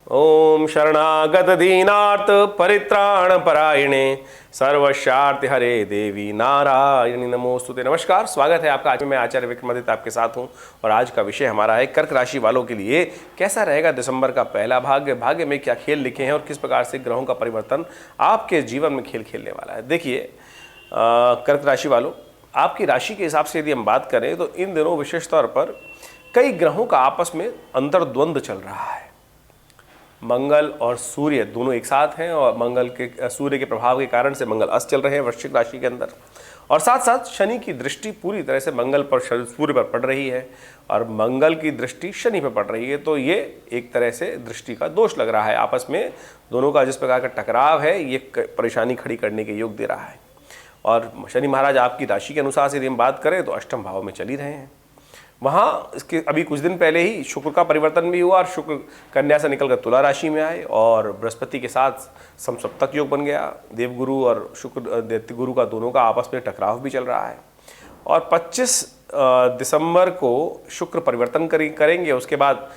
ओम शरणागत दीनार्थ परित्राण परायणे सर्वशार्थ हरे देवी नारायणी नमोस्तुते। नमस्कार, स्वागत है आपका। आज मैं आचार्य विक्रमादित्य आपके साथ हूं और आज का विषय हमारा है कर्क राशि वालों के लिए कैसा रहेगा दिसंबर का पहला भाग्य। भाग्य में क्या खेल लिखे हैं और किस प्रकार से ग्रहों का परिवर्तन आपके जीवन में खेल खेलने वाला है। देखिए कर्क राशि वालों, आपकी राशि के हिसाब से यदि हम बात करें तो इन दिनों विशेष तौर पर कई ग्रहों का आपस में अंतर्द्वंद चल रहा है। मंगल और सूर्य दोनों एक साथ हैं और सूर्य के प्रभाव के कारण से मंगल अस्त चल रहे हैं वृश्चिक राशि के अंदर, और साथ साथ शनि की दृष्टि पूरी तरह से मंगल पर सूर्य पर पड़ रही है और मंगल की दृष्टि शनि पर पड़ रही है। तो ये एक तरह से दृष्टि का दोष लग रहा है। आपस में दोनों का जिस प्रकार का टकराव है ये परेशानी खड़ी करने के योग दे रहा है। और शनि महाराज आपकी राशि के अनुसार से यदि हम बात करें तो अष्टम भाव में चल ही रहे हैं। वहाँ इसके अभी कुछ दिन पहले ही शुक्र का परिवर्तन भी हुआ और शुक्र कन्या से निकलकर तुला राशि में आए और बृहस्पति के साथ समसप्तक योग बन गया। देवगुरु और शुक्र दैत्य गुरु का दोनों का आपस में टकराव भी चल रहा है। और 25 दिसंबर को शुक्र परिवर्तन करेंगे। उसके बाद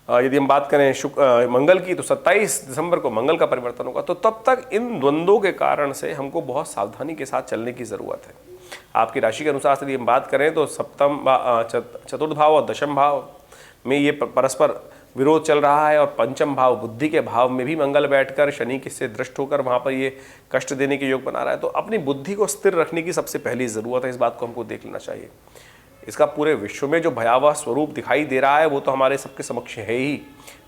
यदि हम बात करें मंगल की तो 27 दिसंबर को मंगल का परिवर्तन होगा। तो तब तक इन द्वंद्वों के कारण से हमको बहुत सावधानी के साथ चलने की ज़रूरत है। आपकी राशि के अनुसार से यदि हम बात करें तो चतुर्थ भाव और दशम भाव में ये परस्पर विरोध चल रहा है और पंचम भाव बुद्धि के भाव में भी मंगल बैठकर शनि से दृष्ट होकर वहाँ पर ये कष्ट देने के योग बना रहा है। तो अपनी बुद्धि को स्थिर रखने की सबसे पहली ज़रूरत है। इस बात को हमको देख लेना चाहिए। इसका पूरे विश्व में जो भयावह स्वरूप दिखाई दे रहा है वो तो हमारे सबके समक्ष है ही।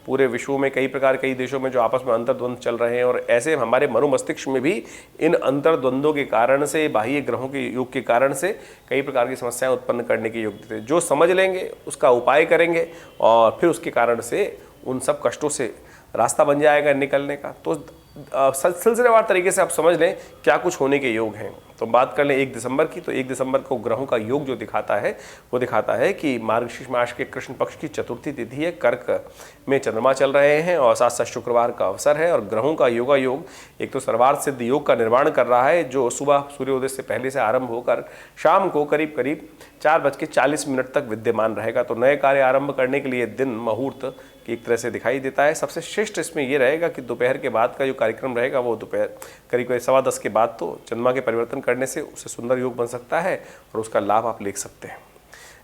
पूरे विश्व में कई देशों में जो आपस में अंतर्द्वंद चल रहे हैं और ऐसे हमारे मस्तिष्क में भी इन अंतर्द्वंदों के कारण से, बाह्य ग्रहों के योग के कारण से कई प्रकार की समस्याएं उत्पन्न करने के योग देते हैं। जो समझ लेंगे उसका उपाय करेंगे और फिर उसके कारण से उन सब कष्टों से रास्ता बन जाएगा निकलने का। तो सिलसिलेवार तरीके से आप समझ लें क्या कुछ होने के योग हैं। तो बात कर लें 1 दिसंबर की, तो 1 दिसंबर को ग्रहों का योग जो दिखाता है वो दिखाता है कि मार्गशीर्ष मास के कृष्ण पक्ष की चतुर्थी तिथि है, कर्क में चंद्रमा चल रहे हैं और साथ साथ शुक्रवार का अवसर है। और ग्रहों का योग एक तो सर्वार्थ सिद्ध योग का निर्माण कर रहा है जो सुबह सूर्योदय से पहले से आरंभ होकर शाम को करीब 4:40 तक विद्यमान रहेगा। तो नए कार्य आरंभ करने के लिए दिन मुहूर्त की एक तरह से दिखाई देता है। सबसे श्रेष्ठ इसमें यह रहेगा कि दोपहर के बाद का जो कार्यक्रम रहेगा वो दोपहर करीब 10:15 के बाद तो चंद्रमा के परिवर्तन करने से उससे सुंदर योग बन सकता है और उसका लाभ आप ले सकते हैं।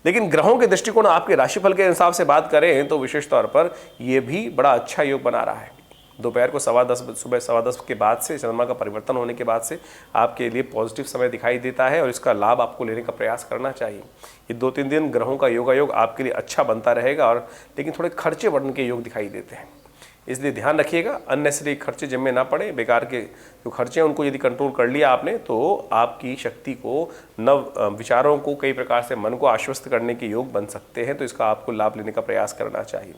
लेकिन ग्रहों के दृष्टिकोण आपके राशिफल के हिसाब से बात करें तो विशेष तौर पर यह भी बड़ा अच्छा योग बना रहा है। दोपहर को 10:15 सुबह 10:15 के बाद से चंद्रमा का परिवर्तन होने के बाद से आपके लिए पॉजिटिव समय दिखाई देता है और इसका लाभ आपको लेने का प्रयास करना चाहिए। ये 2-3 दिन ग्रहों का योग आपके लिए अच्छा बनता रहेगा और लेकिन थोड़े खर्चे बढ़ने के योग दिखाई देते हैं, इसलिए ध्यान रखिएगा अननेसेसरी खर्चे जिम्मे ना पड़े। बेकार के जो खर्चे हैं उनको यदि कंट्रोल कर लिया आपने तो आपकी शक्ति को, नव विचारों को, कई प्रकार से मन को आश्वस्त करने के योग बन सकते हैं। तो इसका आपको लाभ लेने का प्रयास करना चाहिए।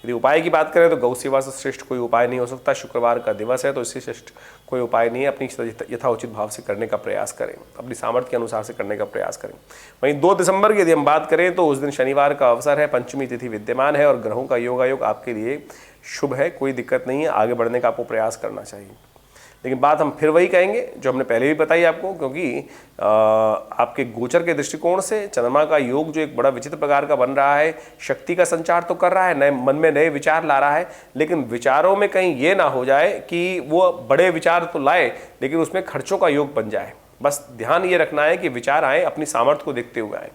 यदि उपाय की बात करें तो गौ सेवा से श्रेष्ठ कोई उपाय नहीं हो सकता। शुक्रवार का दिवस है तो इससे श्रेष्ठ कोई उपाय नहीं है। अपनी यथाउचित भाव से करने का प्रयास करें, अपनी सामर्थ्य के अनुसार से करने का प्रयास करें। वहीं 2 दिसंबर की यदि हम बात करें तो उस दिन शनिवार का अवसर है, पंचमी तिथि विद्यमान है और ग्रहों का योग आपके लिए शुभ है, कोई दिक्कत नहीं है। आगे बढ़ने का आपको प्रयास करना चाहिए। लेकिन बात हम फिर वही कहेंगे जो हमने पहले भी बताई आपको, क्योंकि आपके गोचर के दृष्टिकोण से चंद्रमा का योग जो एक बड़ा विचित्र प्रकार का बन रहा है, शक्ति का संचार तो कर रहा है, नए मन में नए विचार ला रहा है, लेकिन विचारों में कहीं ये ना हो जाए कि वो बड़े विचार तो लाए लेकिन उसमें खर्चों का योग बन जाए। बस ध्यान ये रखना है कि विचार आए अपनी सामर्थ्य को देखते हुए आए,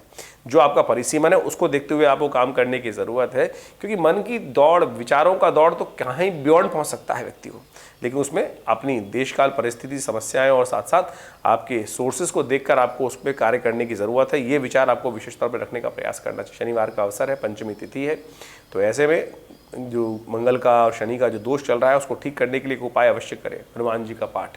जो आपका परिसीमन है उसको देखते हुए आपको काम करने की ज़रूरत है। क्योंकि मन की दौड़, विचारों का दौड़ तो कहीं बियॉन्ड पहुंच सकता है व्यक्ति को, लेकिन उसमें अपनी देशकाल परिस्थिति, समस्याएं और साथ साथ आपके सोर्सेज को देखकर आपको उस पर कार्य करने की ज़रूरत है। ये विचार आपको विशेष तौर पर रखने का प्रयास करना चाहिए। शनिवार का अवसर है, पंचमी तिथि है, तो ऐसे में जो मंगल का और शनि का जो दोष चल रहा है उसको ठीक करने के लिए एक उपाय अवश्य करें। हनुमान जी का पाठ,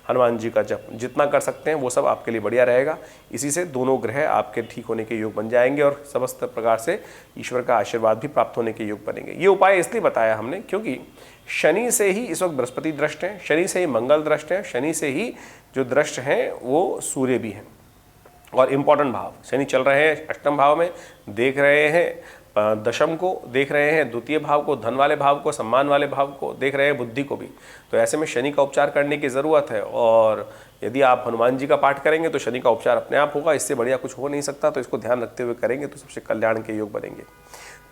हनुमान जी का जप जितना कर सकते हैं वो सब आपके लिए बढ़िया रहेगा। इसी से दोनों ग्रह आपके ठीक होने के योग बन जाएंगे और समस्त प्रकार से ईश्वर का आशीर्वाद भी प्राप्त होने के योग बनेंगे। ये उपाय इसलिए बताया हमने क्योंकि शनि से ही इस वक्त बृहस्पति दृष्ट हैं, शनि से ही मंगल दृष्ट हैं, शनि से ही जो दृष्ट हैं वो सूर्य भी हैं। और इम्पॉर्टेंट भाव शनि चल रहे हैं अष्टम भाव में, देख रहे हैं दशम को, देख रहे हैं द्वितीय भाव को, धन वाले भाव को, सम्मान वाले भाव को, देख रहे हैं बुद्धि को भी। तो ऐसे में शनि का उपचार करने की ज़रूरत है और यदि आप हनुमान जी का पाठ करेंगे तो शनि का उपचार अपने आप होगा, इससे बढ़िया कुछ हो नहीं सकता। तो इसको ध्यान रखते हुए करेंगे तो सबसे कल्याण के योग बनेंगे।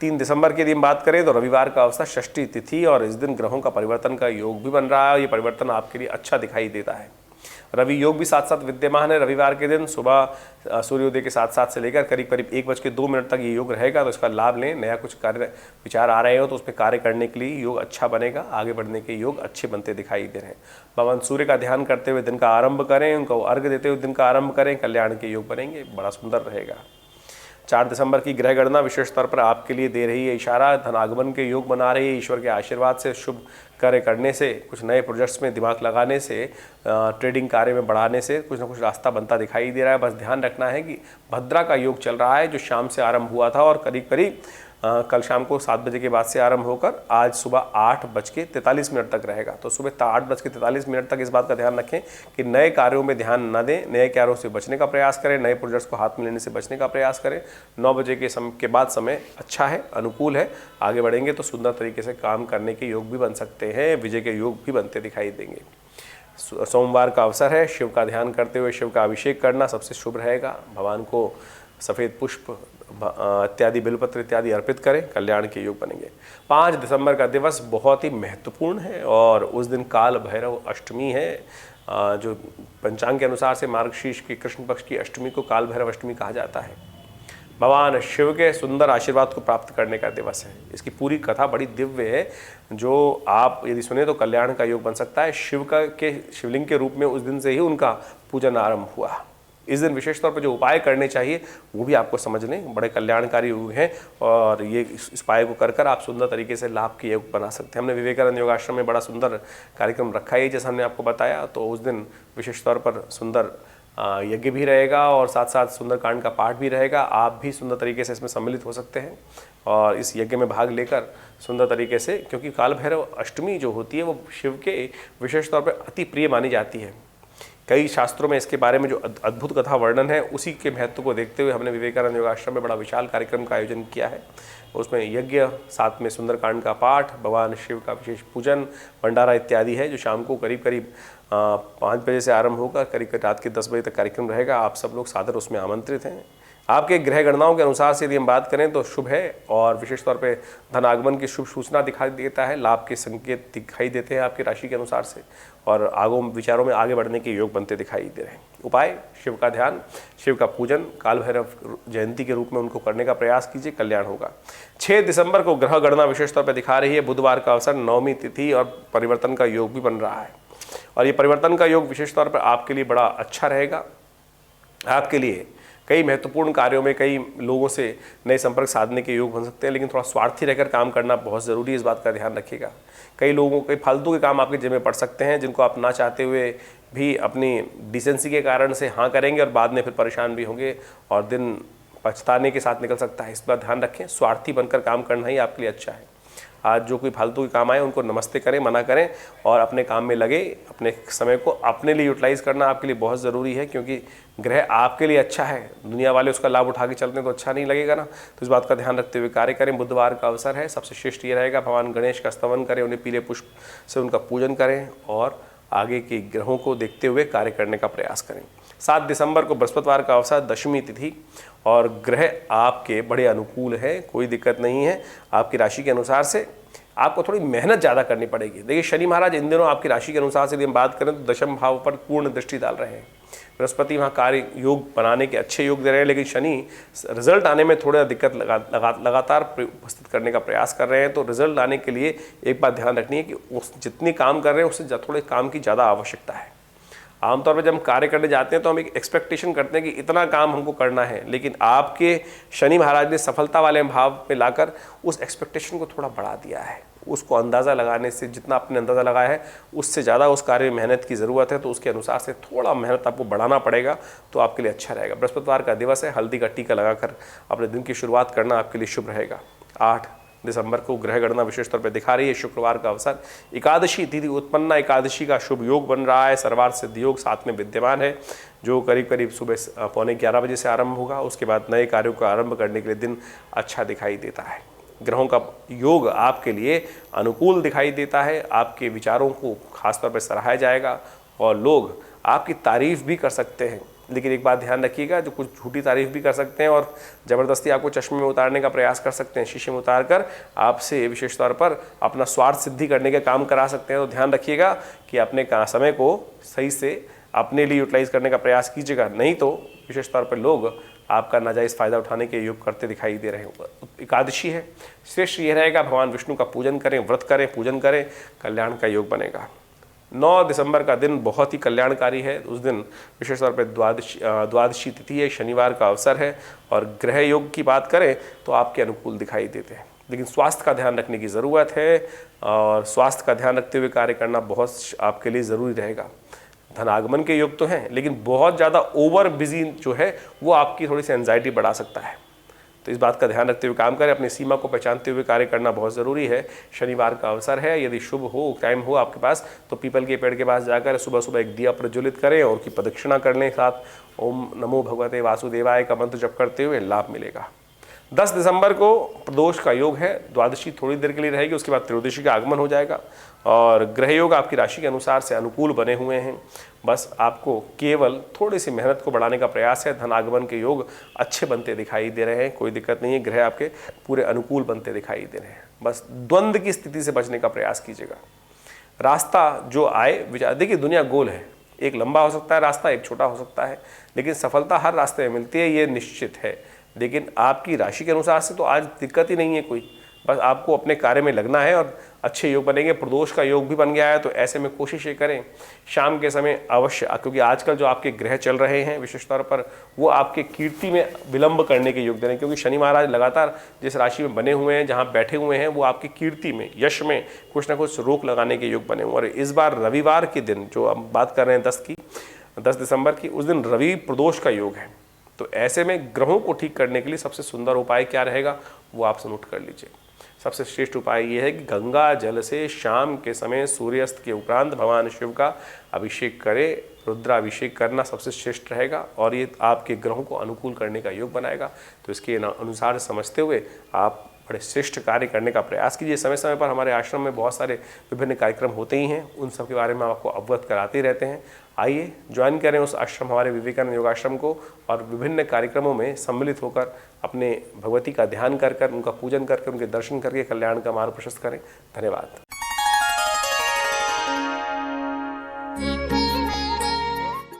3 दिसंबर की यदि हम बात करें तो रविवार का अवसर, षष्ठी तिथि, और इस दिन ग्रहों का परिवर्तन का योग भी बन रहा है। ये परिवर्तन आपके लिए अच्छा दिखाई देता है। रवि योग भी साथ साथ विद्यमान है। रविवार के दिन सुबह सूर्योदय के साथ साथ से लेकर करीब करीब 1:02 तक ये योग रहेगा। तो इसका लाभ लें। नया कुछ कार्य विचार आ रहे हो तो उस पर कार्य करने के लिए योग अच्छा बनेगा। आगे बढ़ने के योग अच्छे बनते दिखाई दे रहे हैं। भगवान सूर्य का ध्यान करते हुए दिन का आरंभ करें, उनको अर्घ्य देते हुए दिन का आरंभ करें, कल्याण के योग बनेंगे, बड़ा सुंदर रहेगा। 4 दिसंबर की ग्रह गणना विशेष तौर पर आपके लिए दे रही है इशारा। धनागमन के योग बना रही है। ईश्वर के आशीर्वाद से, शुभ कार्य करने से, कुछ नए प्रोजेक्ट्स में दिमाग लगाने से, ट्रेडिंग कार्य में बढ़ाने से कुछ ना कुछ रास्ता बनता दिखाई दे रहा है। बस ध्यान रखना है कि भद्रा का योग चल रहा है, जो शाम से आरंभ हुआ था और करीब करीब कल शाम को 7 बजे के बाद से आरंभ होकर आज सुबह 8:43 तक रहेगा। तो सुबह 8:43 तक इस बात का ध्यान रखें कि नए कार्यों में ध्यान न दें, नए कार्यों से बचने का प्रयास करें, नए प्रोजेक्ट्स को हाथ में लेने से बचने का प्रयास करें। 9 बजे के बाद समय अच्छा है, अनुकूल है। आगे बढ़ेंगे तो सुंदर तरीके से काम करने के योग भी बन सकते हैं, विजय के योग भी बनते दिखाई देंगे। सोमवार का अवसर है। शिव का ध्यान करते हुए शिव का अभिषेक करना सबसे शुभ रहेगा। भगवान को सफ़ेद पुष्प इत्यादि, बिलपत्र इत्यादि अर्पित करें, कल्याण के योग बनेंगे। 5 दिसंबर का दिवस बहुत ही महत्वपूर्ण है और उस दिन काल भैरव अष्टमी है। जो पंचांग के अनुसार से मार्गशीर्ष की कृष्ण पक्ष की अष्टमी को काल भैरव अष्टमी कहा जाता है। भगवान शिव के सुंदर आशीर्वाद को प्राप्त करने का दिवस है। इसकी पूरी कथा बड़ी दिव्य है, जो आप यदि सुने तो कल्याण का योग बन सकता है। शिवलिंग के रूप में उस दिन से ही उनका पूजन आरंभ हुआ। इस दिन विशेष तौर पर जो उपाय करने चाहिए वो भी आपको समझ लें, बड़े कल्याणकारी योग हैं और ये इस उपाय को कर आप सुंदर तरीके से लाभ के योग बना सकते हैं। हमने विवेकानंद योगाश्रम में बड़ा सुंदर कार्यक्रम रखा है, जैसा हमने आपको बताया। तो उस दिन विशेष तौर पर सुंदर यज्ञ भी रहेगा और साथ साथ सुंदरकांड का पाठ भी रहेगा। आप भी सुंदर तरीके से इसमें सम्मिलित हो सकते हैं और इस यज्ञ में भाग लेकर सुंदर तरीके से, क्योंकि काल भैरव अष्टमी जो होती है वो शिव के विशेष तौर पर अति प्रिय मानी जाती है। कई शास्त्रों में इसके बारे में जो अद्भुत कथा वर्णन है, उसी के महत्व को देखते हुए हमने विवेकानंद योगाश्रम में बड़ा विशाल कार्यक्रम का आयोजन किया है। उसमें यज्ञ, साथ में सुंदरकांड का पाठ, भगवान शिव का विशेष पूजन, भंडारा इत्यादि है, जो शाम को करीब करीब 5 बजे से आरंभ होकर करीब करीब रात के 10 बजे तक कार्यक्रम रहेगा। आप सब लोग सादर उसमें आमंत्रित हैं। आपके ग्रह गणनाओं के अनुसार से यदि हम बात करें तो शुभ है और विशेष तौर पे धन आगमन की शुभ सूचना दिखाई देता है, लाभ के संकेत दिखाई देते हैं आपकी राशि के अनुसार से, और विचारों में आगे बढ़ने के योग बनते दिखाई दे रहे हैं। उपाय, शिव का ध्यान, शिव का पूजन, काल भैरव जयंती के रूप में उनको करने का प्रयास कीजिए, कल्याण होगा। 6 दिसंबर को ग्रह गणना विशेष तौर पर दिखा रही है, बुधवार का अवसर, 9वीं तिथि और परिवर्तन का योग भी बन रहा है। और ये परिवर्तन का योग विशेष तौर पर आपके लिए बड़ा अच्छा रहेगा। आपके लिए कई महत्वपूर्ण कार्यों में कई लोगों से नए संपर्क साधने के योग बन सकते हैं, लेकिन थोड़ा स्वार्थी रहकर काम करना बहुत ज़रूरी है, इस बात का ध्यान रखिएगा। कई लोगों के फालतू के काम आपके जिम्मे पड़ सकते हैं, जिनको आप ना चाहते हुए भी अपनी डिसेंसी के कारण से हाँ करेंगे और बाद में फिर परेशान भी होंगे और दिन पछताने के साथ निकल सकता है। इस बात ध्यान रखें, स्वार्थी बनकर काम करना ही आपके लिए अच्छा है। आज जो कोई फालतू के काम आए उनको नमस्ते करें, मना करें और अपने काम में लगे। अपने समय को अपने लिए यूटिलाइज़ करना आपके लिए बहुत ज़रूरी है, क्योंकि ग्रह आपके लिए अच्छा है, दुनिया वाले उसका लाभ उठा के चलते हैं तो अच्छा नहीं लगेगा ना। तो इस बात का ध्यान रखते हुए कार्य करें। बुधवार का अवसर है, सबसे श्रेष्ठ ये रहेगा भगवान गणेश का स्तवन करें, उन्हें पीले पुष्प से उनका पूजन करें और आगे के ग्रहों को देखते हुए कार्य करने का प्रयास करें। 7 दिसंबर को बृहस्पतिवार का अवसर, 10वीं तिथि, और ग्रह आपके बड़े अनुकूल हैं, कोई दिक्कत नहीं है। आपकी राशि के अनुसार से आपको थोड़ी मेहनत ज़्यादा करनी पड़ेगी। देखिए, शनि महाराज इन दिनों आपकी राशि के अनुसार से यदि हम बात करें तो 10वें भाव पर पूर्ण दृष्टि डाल रहे हैं। बृहस्पति वहाँ कार्य योग बनाने के अच्छे योग दे रहे हैं, लेकिन शनि रिजल्ट आने में थोड़ा दिक्कत लगातार उपस्थित करने का प्रयास कर रहे हैं। तो रिजल्ट आने के लिए एक बात ध्यान रखनी है कि उस जितनी काम कर रहे हैं उससे थोड़े काम की ज़्यादा आवश्यकता है। आमतौर पर जब हम कार्य करने जाते हैं तो हम एक एक्सपेक्टेशन करते हैं कि इतना काम हमको करना है, लेकिन आपके शनि महाराज ने सफलता वाले भाव में लाकर उस एक्सपेक्टेशन को थोड़ा बढ़ा दिया है। उसको अंदाज़ा लगाने से, जितना आपने अंदाज़ा लगाया है उससे ज़्यादा उस कार्य में मेहनत की ज़रूरत है, तो उसके अनुसार से थोड़ा मेहनत आपको बढ़ाना पड़ेगा, तो आपके लिए अच्छा रहेगा। बृहस्पतिवार का दिवस है, हल्दी का टीका लगाकर अपने दिन की शुरुआत करना आपके लिए शुभ रहेगा। 8 दिसंबर को ग्रह गणना विशेष तौर पर दिखा रही है, शुक्रवार का अवसर, एकादशी तिथि उत्पन्ना एकादशी का शुभ योग बन रहा है। सर्वार्थ सिद्ध योग साथ में विद्यमान है, जो करीब करीब सुबह 11:15 बजे से आरंभ होगा। उसके बाद नए कार्यों का आरंभ करने के लिए दिन अच्छा दिखाई देता है। ग्रहों का योग आपके लिए अनुकूल दिखाई देता है। आपके विचारों को खासतौर पर सराहा जाएगा और लोग आपकी तारीफ़ भी कर सकते हैं। लेकिन एक बात ध्यान रखिएगा, जो कुछ झूठी तारीफ़ भी कर सकते हैं और ज़बरदस्ती आपको चश्मे में उतारने का प्रयास कर सकते हैं, शीशे में उतार कर आपसे विशेष तौर पर अपना स्वार्थ सिद्धि करने के काम करा सकते हैं। तो ध्यान रखिएगा कि अपने समय को सही से अपने लिए यूटिलाइज करने का प्रयास कीजिएगा, नहीं तो विशेष तौर पर लोग आपका नाजायज़ फ़ायदा उठाने के योग करते दिखाई दे रहे होंगे। एकादशी है, श्रेष्ठ ये रहेगा भगवान विष्णु का पूजन करें, व्रत करें, पूजन करें, कल्याण का योग बनेगा। 9 दिसंबर का दिन बहुत ही कल्याणकारी है। उस दिन विशेष तौर पर द्वादशी तिथि है, शनिवार का अवसर है और ग्रह योग की बात करें तो आपके अनुकूल दिखाई देते हैं। लेकिन स्वास्थ्य का ध्यान रखने की ज़रूरत है और स्वास्थ्य का ध्यान रखते हुए कार्य करना बहुत आपके लिए ज़रूरी रहेगा। धन आगमन के योग तो हैं, लेकिन बहुत ज़्यादा ओवर बिजी जो है वो आपकी थोड़ी सी एंजाइटी बढ़ा सकता है। तो इस बात का ध्यान रखते हुए काम करें, अपनी सीमा को पहचानते हुए कार्य करना बहुत ज़रूरी है। शनिवार का अवसर है, यदि शुभ हो, टाइम हो आपके पास, तो पीपल के पेड़ के पास जाकर सुबह सुबह एक दिया प्रज्वलित करें और उसकी प्रदक्षिणा कर लें। साथ ओम नमो भगवते वासुदेवाय का मंत्र जप करते हुए लाभ मिलेगा। 10 दिसंबर को प्रदोष का योग है, द्वादशी थोड़ी देर के लिए रहेगी, उसके बाद त्रयोदशी का आगमन हो जाएगा और ग्रह योग आपकी राशि के अनुसार से अनुकूल बने हुए हैं। बस आपको केवल थोड़ी सी मेहनत को बढ़ाने का प्रयास है। धन आगमन के योग अच्छे बनते दिखाई दे रहे हैं, कोई दिक्कत नहीं है, ग्रह आपके पूरे अनुकूल बनते दिखाई दे रहे हैं। बस द्वंद्व की स्थिति से बचने का प्रयास कीजिएगा। रास्ता जो आए विचार, देखिए दुनिया गोल है, एक लंबा हो सकता है रास्ता, एक छोटा हो सकता है, लेकिन सफलता हर रास्ते में मिलती है, ये निश्चित है। लेकिन आपकी राशि के अनुसार से तो आज दिक्कत ही नहीं है कोई, बस आपको अपने कार्य में लगना है और अच्छे योग बनेंगे। प्रदोष का योग भी बन गया है, तो ऐसे में कोशिश ये करें शाम के समय अवश्य, क्योंकि आजकल जो आपके ग्रह चल रहे हैं विशेष तौर पर वो आपके कीर्ति में विलंब करने के योग दे रहे हैं, क्योंकि शनि महाराज लगातार जिस राशि में बने हुए हैं, जहाँ बैठे हुए हैं, वो आपकी कीर्ति में, यश में कुछ ना कुछ रोक लगाने के योग बने हुए। और इस बार रविवार के दिन जो हम बात कर रहे हैं 10 दिसंबर की, उस दिन रवि प्रदोष का योग है। तो ऐसे में ग्रहों को ठीक करने के लिए सबसे सुंदर उपाय क्या रहेगा वो आप नोट कर लीजिए। सबसे श्रेष्ठ उपाय ये है कि गंगा जल से शाम के समय सूर्यास्त के उपरांत भगवान शिव का अभिषेक करें। रुद्राभिषेक करना सबसे श्रेष्ठ रहेगा और ये आपके ग्रहों को अनुकूल करने का योग बनाएगा। तो इसके अनुसार समझते हुए आप बड़े श्रेष्ठ कार्य करने का प्रयास कीजिए। समय समय पर हमारे आश्रम में बहुत सारे विभिन्न कार्यक्रम होते ही हैं, उन सब के बारे में आपको अवगत कराते रहते हैं। आइए ज्वाइन करें उस आश्रम, हमारे विवेकानंद योगाश्रम को, और विभिन्न कार्यक्रमों में सम्मिलित होकर अपने भगवती का ध्यान कर कर, उनका पूजन करके, उनके दर्शन करके कल्याण का मार्ग प्रशस्त करें। धन्यवाद।